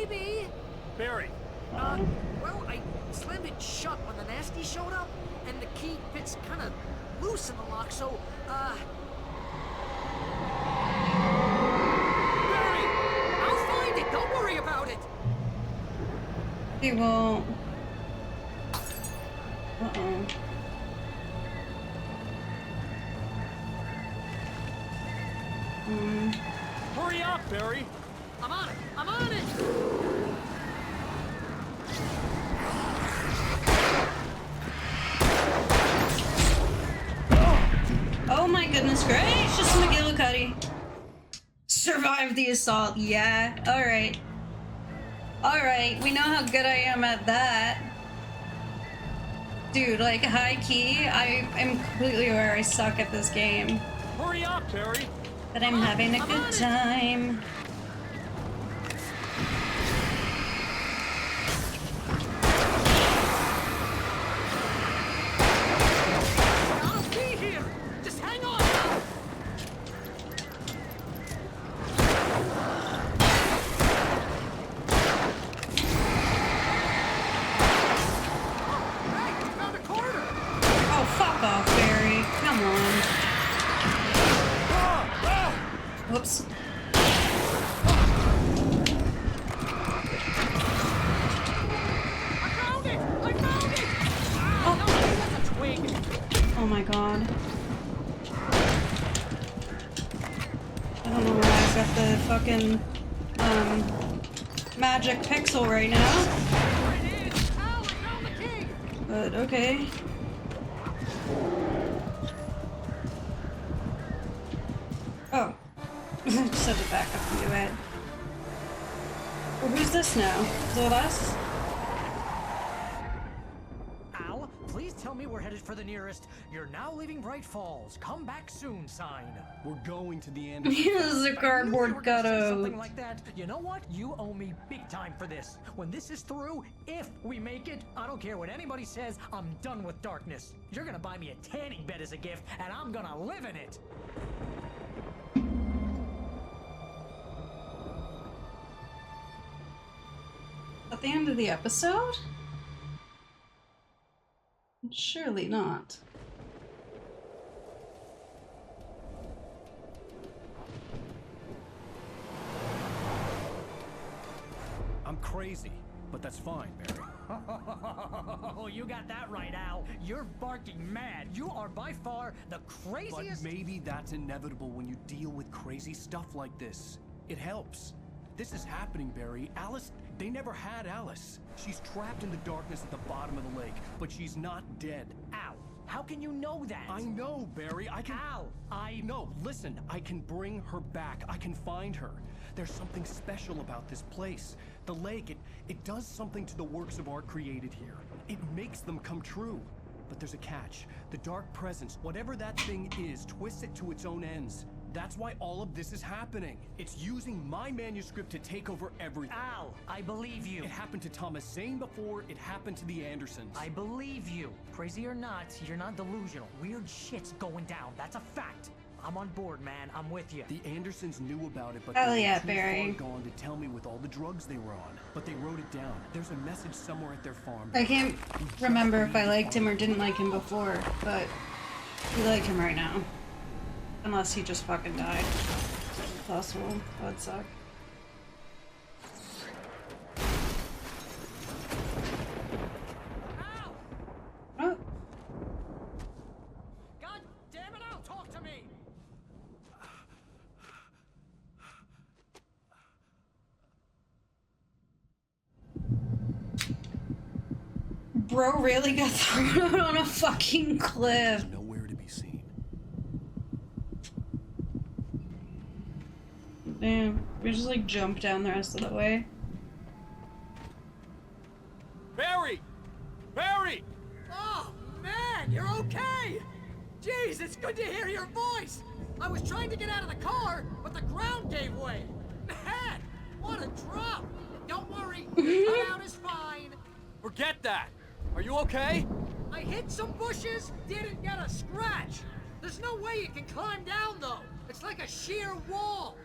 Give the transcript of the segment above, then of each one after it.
maybe. Barry. Well, I slammed it shut when the nasty showed up, and the key fits kind of loose in the lock, so, Barry! I'll find it, don't worry about it! He won't. Uh-oh. Hurry up, Barry! I'm on it! I'm on it! Oh my goodness gracious, McGillicuddy. Survived the assault, yeah. Alright. Alright, we know how good I am at that. Dude, like, high key, I am completely aware I suck at this game. Hurry up, Barry! But I'm having a good time. I'll be here! Just hang on! Hey, found a corner! Oh, fuck off, Barry. Come on. Whoops. I found it! I found it! Ah, no, that's a twig! Oh my god. I don't know where I've got the fucking, magic pixel right now. There it is! Al, I found the key! But, okay. Oh. Just had to back up and do it. Well, who's this now? Is it us? Al, please tell me we're headed for the nearest "You're now leaving Bright Falls. Come back soon" sign. We're going to the end of Here's a cardboard cutout. Something like that. You know what? You owe me big time for this. When this is through, if we make it, I don't care what anybody says, I'm done with darkness. You're gonna buy me a tanning bed as a gift, and I'm gonna live in it. At the end of the episode? Surely not. I'm crazy, but that's fine, Barry. Oh, you got that right, Al. You're barking mad. You are by far the craziest. But maybe that's inevitable when you deal with crazy stuff like this. It helps. This is happening, Barry. Alice, they never had Alice. She's trapped in the darkness at the bottom of the lake, but she's not dead. Al, how can you know that? I know, Barry. I can... Al, No, listen. I can bring her back. I can find her. There's something special about this place. The lake, it does something to the works of art created here. It makes them come true. But there's a catch. The dark presence, whatever that thing is, twists it to its own ends. That's why all of this is happening. It's using my manuscript to take over everything. Al, I believe you. It happened to Thomas Zane before, it happened to the Andersons. I believe you. Crazy or not, you're not delusional. Weird shit's going down. That's a fact. I'm on board, man. I'm with you. The Andersons knew about it, but Hell they yeah, were too Barry. far gone to tell me with all the drugs they were on. But they wrote it down. There's a message somewhere at their farm. I can't remember if I liked him or didn't like him before, but we like him right now. Unless he just fucking died. Possible. That would suck. Al! Oh. God damn it, Al! Talk to me! Bro really got thrown out on a fucking cliff. There's nowhere to be seen. Damn. We just like jump down the rest of the way. Barry! Barry! Oh, man, you're okay! Jeez, it's good to hear your voice! I was trying to get out of the car, but the ground gave way! Man, what a drop! Don't worry, the cutout is fine. Forget that! Are you okay? I hit some bushes, didn't get a scratch. There's no way you can climb down, though. It's like a sheer wall.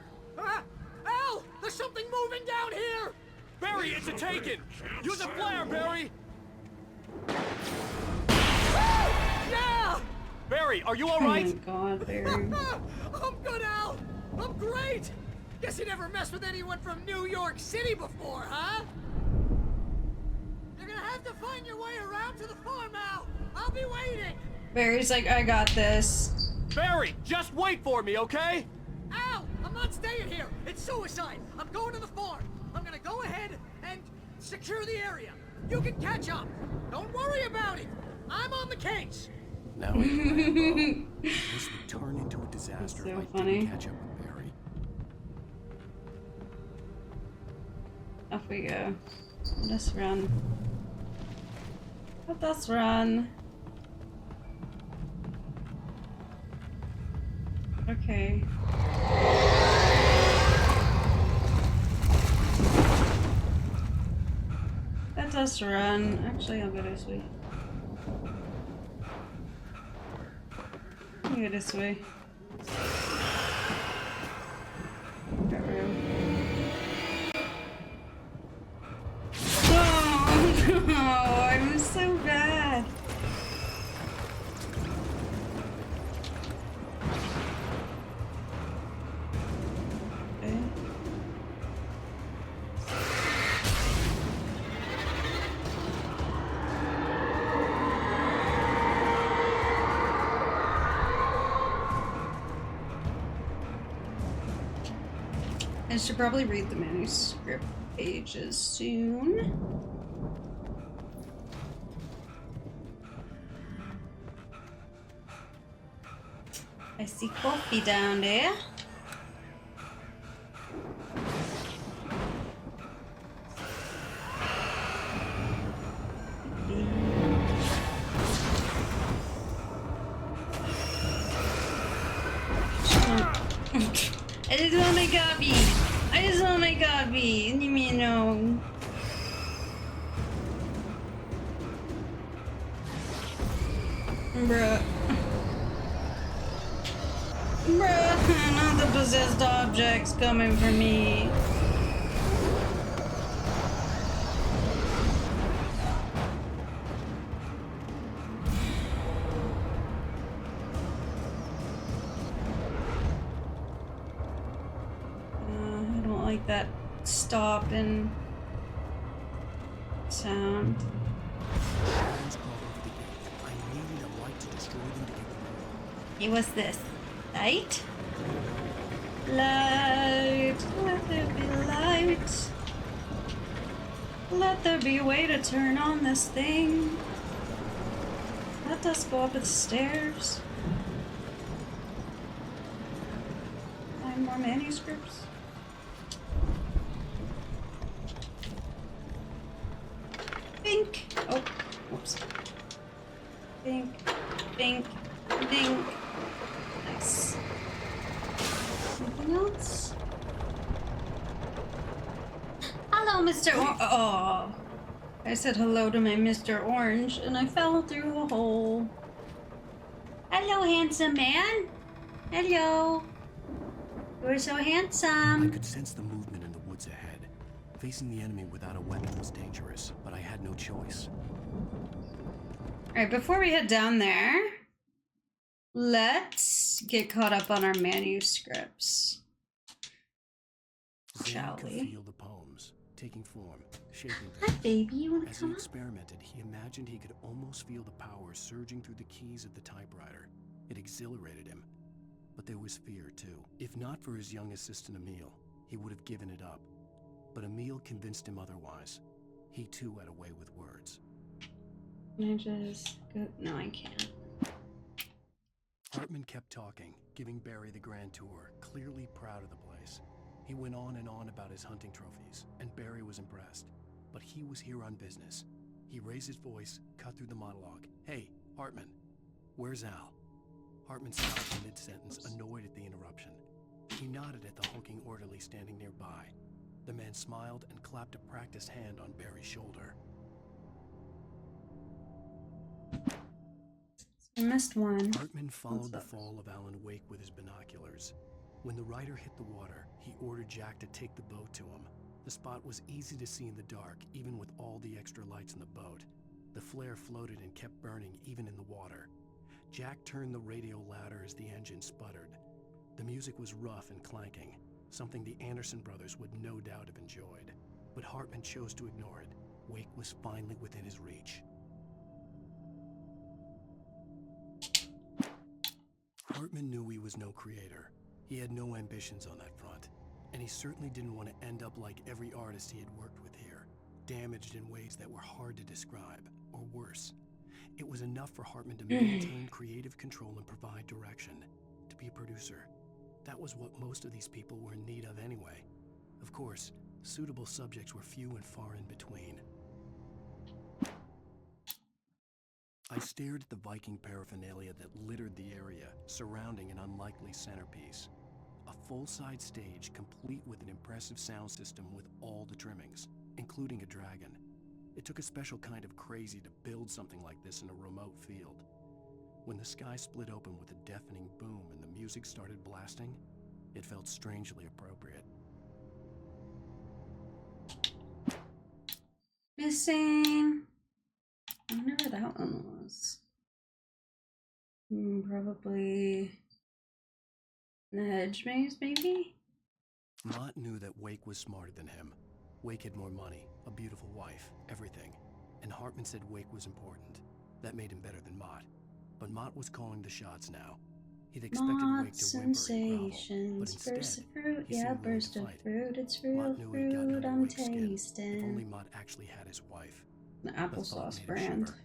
Ah, Al, there's something moving down here! Barry, it's a taken! Use a flare, Barry! Yeah! Barry, are you Oh my alright? god, Barry. I'm good, Al! I'm great! Guess you never messed with anyone from New York City before, huh? You're gonna have to find your way around to the farm, Al! I'll be waiting! Barry's like, I got this. Barry, just wait for me, okay? Al! I'm not staying here! It's suicide! I'm going to the farm! I'm gonna go ahead and secure the area. You can catch up. Don't worry about it. I'm on the case. Now Rambo. This would turn into a disaster So if I funny. didn't catch up with Barry. Off we go. Let us run. Let us run. Okay. Let us run. Actually, I'll go this way. I'll go this way. Got room. Oh no! I'm so bad. Okay. I should probably read the manuscript pages soon. I see coffee down there. I just want my coffee. I just want my coffee. Leave me alone. Bruh. Bruh, not the possessed objects coming for me. I don't like that stop and sound. It was this. Light? Light. Let there be light. Let there be a way to turn on this thing. Let us go up the stairs. Find more manuscripts. Pink. Oh, whoops. Pink. Pink. Pink. Nice. Something else? Hello, Mr. Oh. I said hello to my Mr. Orange and I fell through a hole. Hello, handsome man. Hello. You're so handsome. I could sense the movement in the woods ahead. Facing the enemy without a weapon was dangerous, but I had no choice. Alright, before we head down there, let's get caught up on our manuscripts. Shall Could we? feel the poems taking form, shaping Hi, them. baby. You want to As he come up? experimented, he imagined he could almost feel the power surging through the keys of the typewriter. It exhilarated him. But there was fear, too. If not for his young assistant Emil, he would have given it up. But Emil convinced him otherwise. He, too, had a way with words. Can I just go? No, I can't. Hartman kept talking, giving Barry the grand tour, clearly proud of the place. He went on and on about his hunting trophies, and Barry was impressed. But he was here on business. He raised his voice, cut through the monologue. Hey, Hartman, where's Al? Hartman stopped in mid-sentence, annoyed at the interruption. He nodded at the hulking orderly standing nearby. The man smiled and clapped a practiced hand on Barry's shoulder. I missed one. Hartman followed the What's up? fall of Alan Wake with his binoculars. When the rider hit the water, he ordered Jack to take the boat to him. The spot was easy to see in the dark, even with all the extra lights in the boat. The flare floated and kept burning even in the water. Jack turned the radio louder as the engine sputtered. The music was rough and clanking, something the Anderson brothers would no doubt have enjoyed. But Hartman chose to ignore it. Wake was finally within his reach. Hartman knew he was no creator. He had no ambitions on that front, and he certainly didn't want to end up like every artist he had worked with here, damaged in ways that were hard to describe, or worse. It was enough for Hartman to maintain creative control and provide direction, to be a producer. That was what most of these people were in need of anyway. Of course, suitable subjects were few and far in between. I stared at the Viking paraphernalia that littered the area, surrounding an unlikely centerpiece. A full-size stage complete with an impressive sound system with all the trimmings, including a dragon. It took a special kind of crazy to build something like this in a remote field. When the sky split open with a deafening boom and the music started blasting, it felt strangely appropriate. Missing. I wonder where that one was. Probably in the hedge maze, maybe? Mott knew that Wake was smarter than him. Wake had more money, a beautiful wife, everything. And Hartman said Wake was important. That made him better than Mott. But Mott was calling the shots now. He'd expected Wake to whimper and grovel, but instead, burst of fruit, he yeah, seemed willing burst to of fight. fruit, it's real Mott knew he'd gotten fruit, under I'm Wake's skin. If only tasting. Mott actually had his wife. The The thought applesauce made him brand. shiver.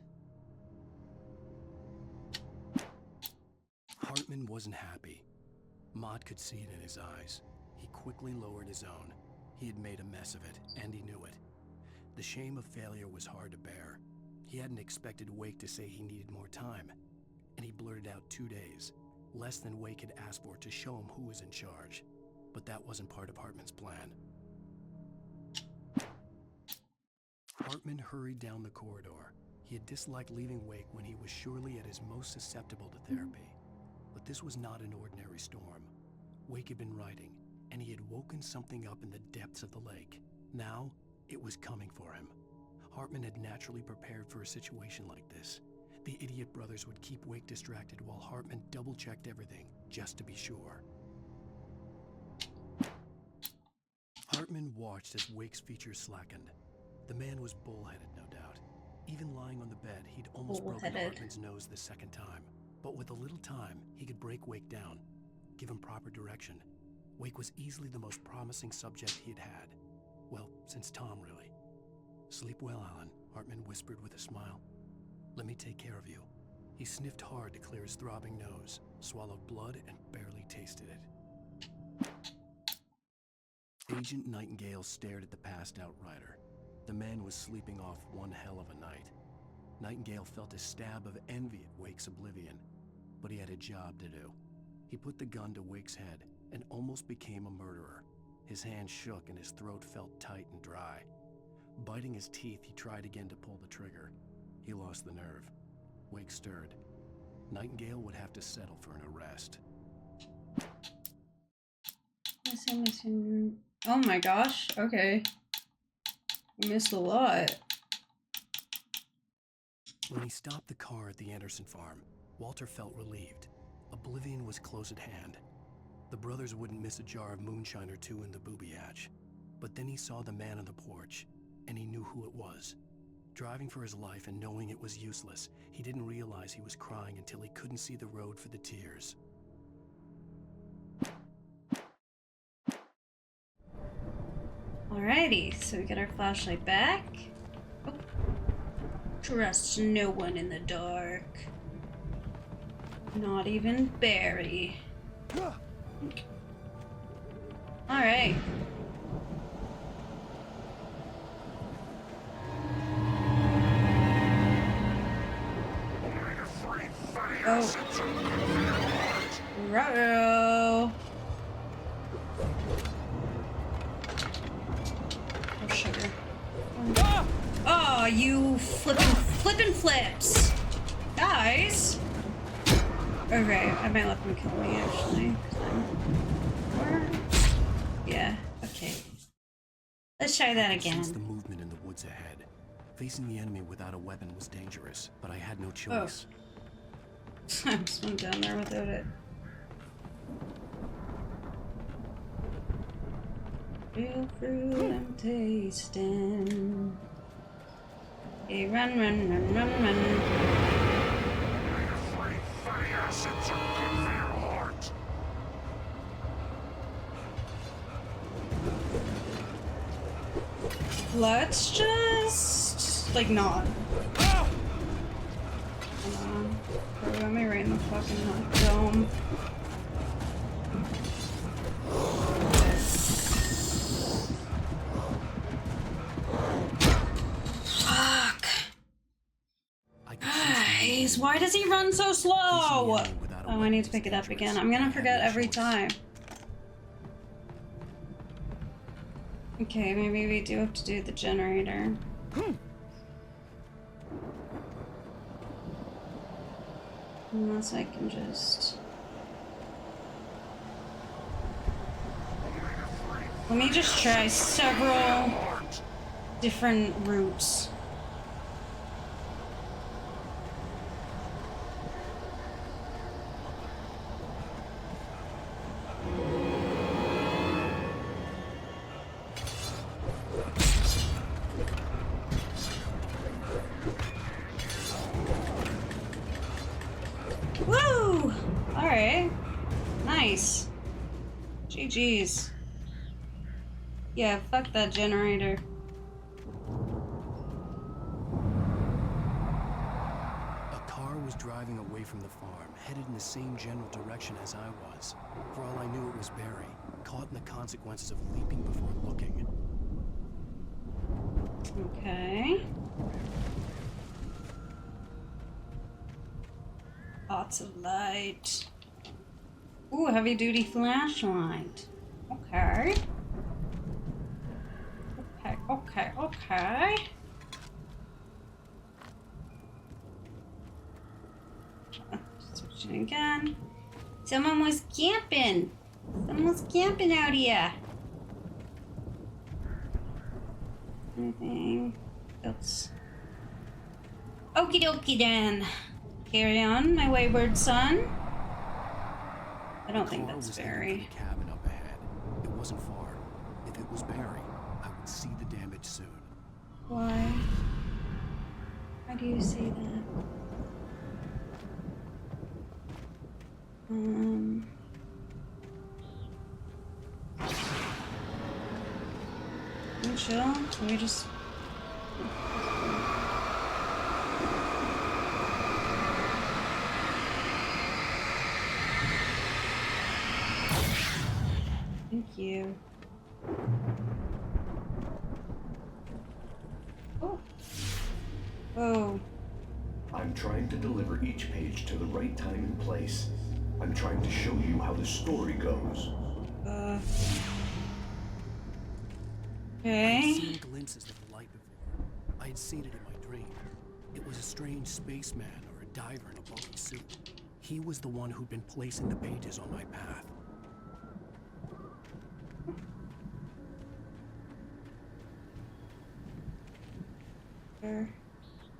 Hartman wasn't happy. Mott could see it in his eyes. He quickly lowered his own. He had made a mess of it, and he knew it. The shame of failure was hard to bear. He hadn't expected Wake to say he needed more time, and he blurted out 2 days, less than Wake had asked for, to show him who was in charge. But that wasn't part of Hartman's plan. Hartman hurried down the corridor. He had disliked leaving Wake when he was surely at his most susceptible to therapy. But this was not an ordinary storm. Wake had been writing, and he had woken something up in the depths of the lake. Now, it was coming for him. Hartman had naturally prepared for a situation like this. The idiot brothers would keep Wake distracted while Hartman double-checked everything, just to be sure. Hartman watched as Wake's features slackened. The man was bullheaded, no doubt. Even lying on the bed, he'd almost broken Bullheaded. Hartman's nose the second time. But with a little time, he could break Wake down, give him proper direction. Wake was easily the most promising subject he had had. Well, since Tom, really. "Sleep well, Alan," Hartman whispered with a smile. "Let me take care of you." He sniffed hard to clear his throbbing nose, swallowed blood, and barely tasted it. Agent Nightingale stared at the passed-out rider. The man was sleeping off one hell of a night. Nightingale felt a stab of envy at Wake's oblivion, but he had a job to do. He put the gun to Wake's head and almost became a murderer. His hand shook and his throat felt tight and dry. Biting his teeth, he tried again to pull the trigger. He lost the nerve. Wake stirred. Nightingale would have to settle for an arrest. Missing. Oh my gosh, okay. I missed a lot. When he stopped the car at the Anderson farm, Walter felt relieved. Oblivion was close at hand. The brothers wouldn't miss a jar of moonshine or two in the booby hatch. But then he saw the man on the porch, and he knew who it was. Driving for his life and knowing it was useless, he didn't realize he was crying until he couldn't see the road for the tears. Alrighty, so we got our flashlight back. Oh. Trust no one in the dark. Not even Barry. Alright. Oh. Ruh-roh. Oh, sugar. Oh, you flippin' flips. Guys. Okay, I might let them kill me, actually. Yeah, okay. Let's try that I could sense again. the movement in the woods ahead. Facing the enemy without a weapon was dangerous, but I had no choice. I just went down there without it. Real fruit I'm tasting. Okay, run, run, run, run, run. Fatty acids are good for your heart. Let's just like not. Hold on. Probably got me right in the fucking dome. Fuck. Guys, why does he run so slow? Oh, I need to pick it up again. I'm gonna forget every time. Okay, maybe we do have to do the generator. Unless I can just... Let me just try several different routes. Woo! Alright. Nice. GG's. Yeah, fuck that generator. A car was driving away from the farm, headed in the same general direction as I was. For all I knew, it was Barry, caught in the consequences of leaping before looking. Okay. Lots of light. Ooh, heavy duty flashlight. Okay. Okay. Switching again. Someone was camping. Someone was camping out here. Anything else? Okie dokie then. Carry on, my wayward son. I don't think that's Barry. The cabin up ahead. It wasn't far. If it was Barry, I would see the damage soon. Why? Why do you say that? Can we chill? Can we just... Thank you. Oh. Oh. I'm trying to deliver each page to the right time and place. I'm trying to show you how the story goes. Okay. I'd seen glimpses of the light before. I had seen it in my dream. It was a strange spaceman or a diver in a bulky suit. He was the one who'd been placing the pages on my path.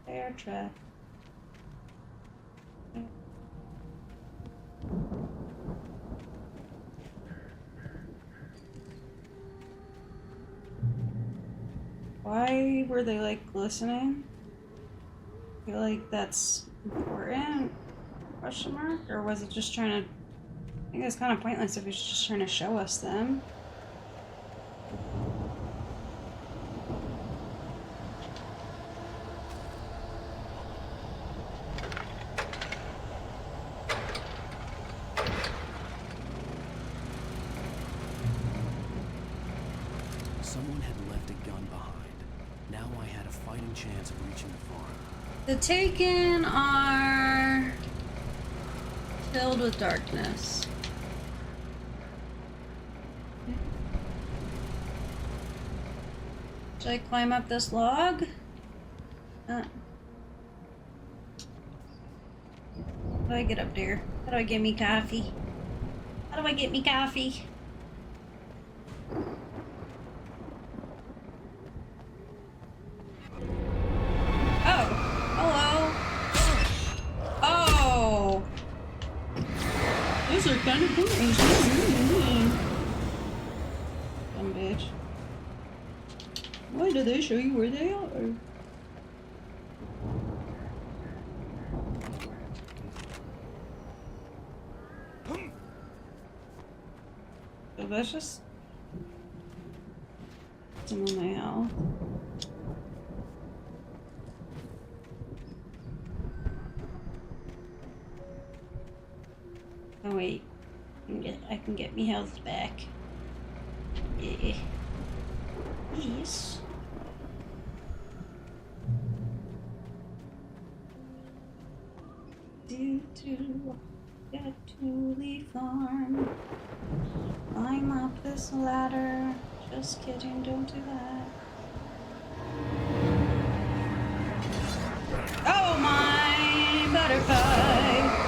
Air trap. Why were they like glistening? I feel like that's important? Question mark? Or was it just trying to... I think it's kind of pointless if it was just trying to show us them. Someone had left a gun behind. Now I had a fighting chance of reaching the farm. The Taken are filled with darkness. Should I climb up this log? How do I get up there? How do I get me coffee? How do I get me coffee? kind of boring. Dumb bitch. Why do they show you where they are? So that's just some of my health. Oh wait, I can get me health back. Yeah. Yes. Get to the farm. Climb up this ladder. Just kidding, don't do that. Oh my butterfly!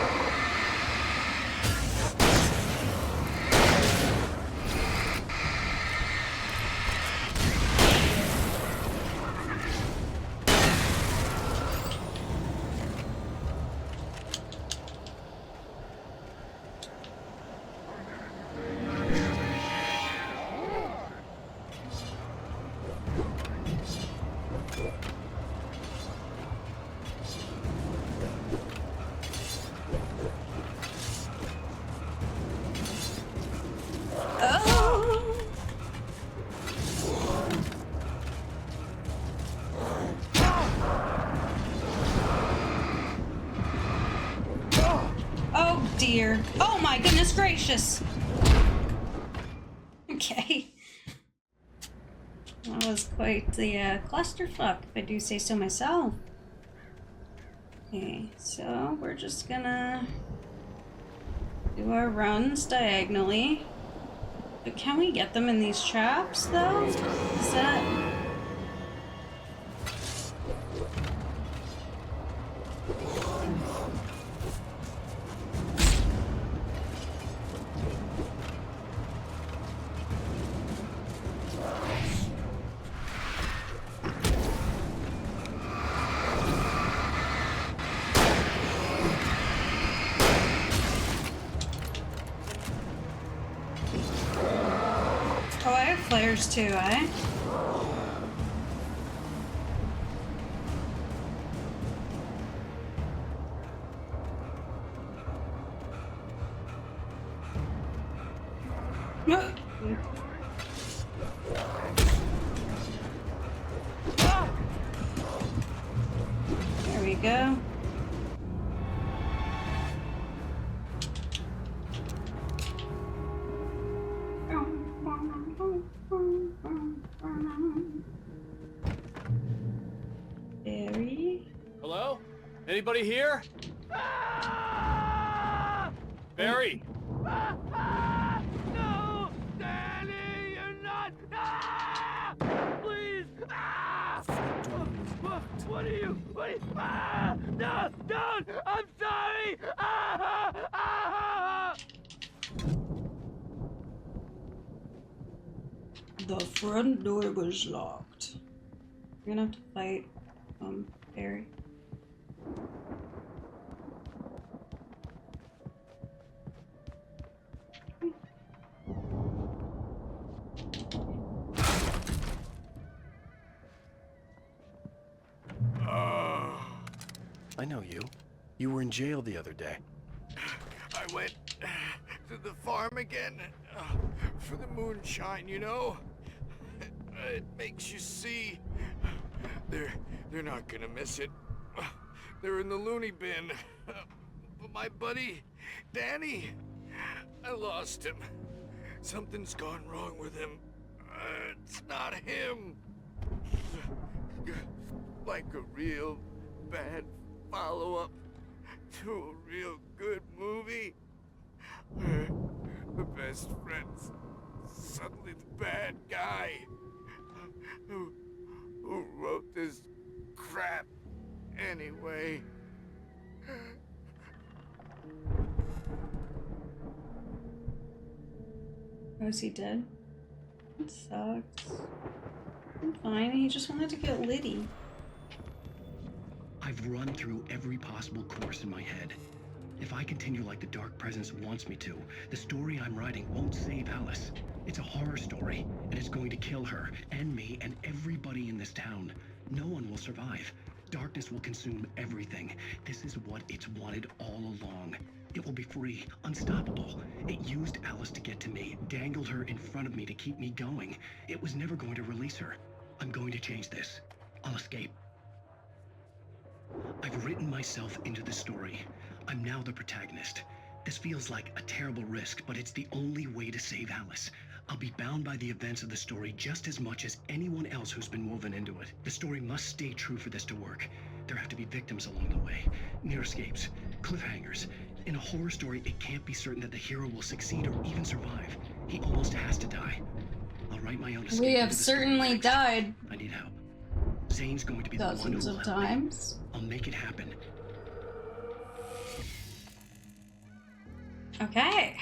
Dear. Oh my goodness gracious. Okay. That was quite the clusterfuck, if I do say so myself. Okay, so we're just gonna do our runs diagonally. But can we get them in these traps though? Is that... Oh, I have flares too, eh? No. There we go. Barry? Hello? Anybody here? Barry! No! Danny, you're not! Please! What are you? No! Don't! I'm sorry! The front door was locked. We're gonna have to fight, Barry. I know you. You were in jail the other day. I went to the farm again for the moonshine, you know? It makes you see. They're not gonna miss it. They're in the loony bin. But my buddy, Danny, I lost him. Something's gone wrong with him. It's not him. Like a real bad follow-up to a real good movie. The best friend's suddenly the bad guy who wrote this crap anyway. Oh, is he dead? That sucks. I'm fine, he just wanted to get Liddy. I've run through every possible course in my head. If I continue like the Dark Presence wants me to, the story I'm writing won't save Alice. It's a horror story, and it's going to kill her, and me, and everybody in this town. No one will survive. Darkness will consume everything. This is what it's wanted all along. It will be free, unstoppable. It used Alice to get to me, dangled her in front of me to keep me going. It was never going to release her. I'm going to change this. I'll escape. I've written myself into the story. I'm now the protagonist. This feels like a terrible risk, but it's the only way to save Alice. I'll be bound by the events of the story just as much as anyone else who's been woven into it. The story must stay true for this to work. There have to be victims along the way, near escapes, cliffhangers. In a horror story, it can't be certain that the hero will succeed or even survive. He almost has to die. I'll write my own escape. We have into the story certainly next. died I need help. Zane's going to be the one who dozens will of help me. times. I'll make it happen. Okay.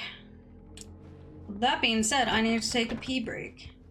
With that being said, I need to take a pee break.